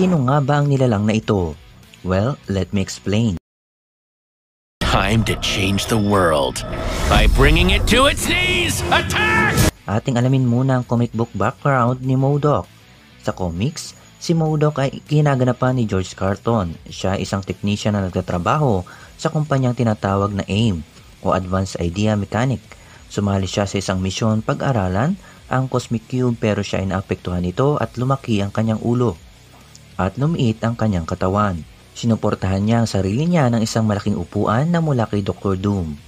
Sino nga ba ang nilalang na ito? Well, let me explain. Time to change the world by bringing it to its knees! Attack! Ating alamin muna ang comic book background ni MODOK. Sa comics, si MODOK ay ginaganapan ni George Carton. Siya ay isang technician na nagtatrabaho sa kumpanyang tinatawag na AIM o Advanced Idea Mechanic. Sumali siya sa isang misyon pag-aralan ang Cosmic Cube pero siya ay naapektuhan nito at lumaki ang kanyang ulo at lumiit ang kanyang katawan. Sinuportahan niya ang sarili niya ng isang malaking upuan na mula kay Dr. Doom.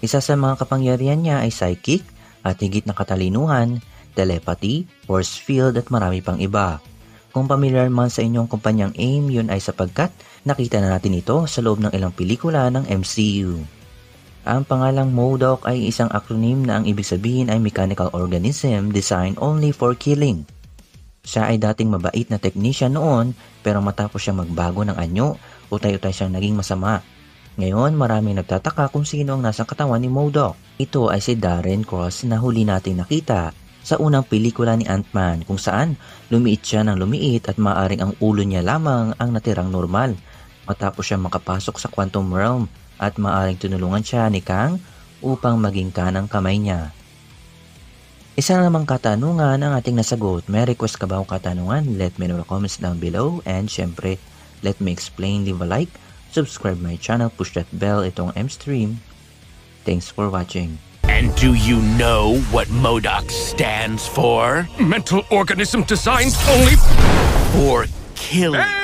Isa sa mga kapangyarihan niya ay psychic at higit na katalinuhan, telepathy, force field at marami pang iba. Kung pamilyar man sa inyong kumpanyang AIM, yun ay sapagkat nakita na natin ito sa loob ng ilang pelikula ng MCU. Ang pangalang MODOK ay isang acronym na ang ibig sabihin ay Mechanical Organism Designed Only for Killing. Siya ay dating mabait na technician noon pero matapos siya magbago ng anyo, utay-utay siyang naging masama. Ngayon maraming nagtataka kung sino ang nasa katawan ni MODOK. Ito ay si Darren Cross na huli nating nakita sa unang pelikula ni Ant-Man kung saan lumiit siya ng lumiit at maaring ang ulo niya lamang ang natirang normal. Matapos siya makapasok sa quantum realm at maaring tinulungan siya ni Kang upang maging kanang kamay niya. Isa namang katanungan ang ating nasagot. May request ka ba o katanungan? Let me know in the comments down below. And syempre, let me explain, leave a like, subscribe my channel, push that bell, itong M-Stream. Thanks for watching. And do you know what MODOK stands for? Mental organism designed only For killing.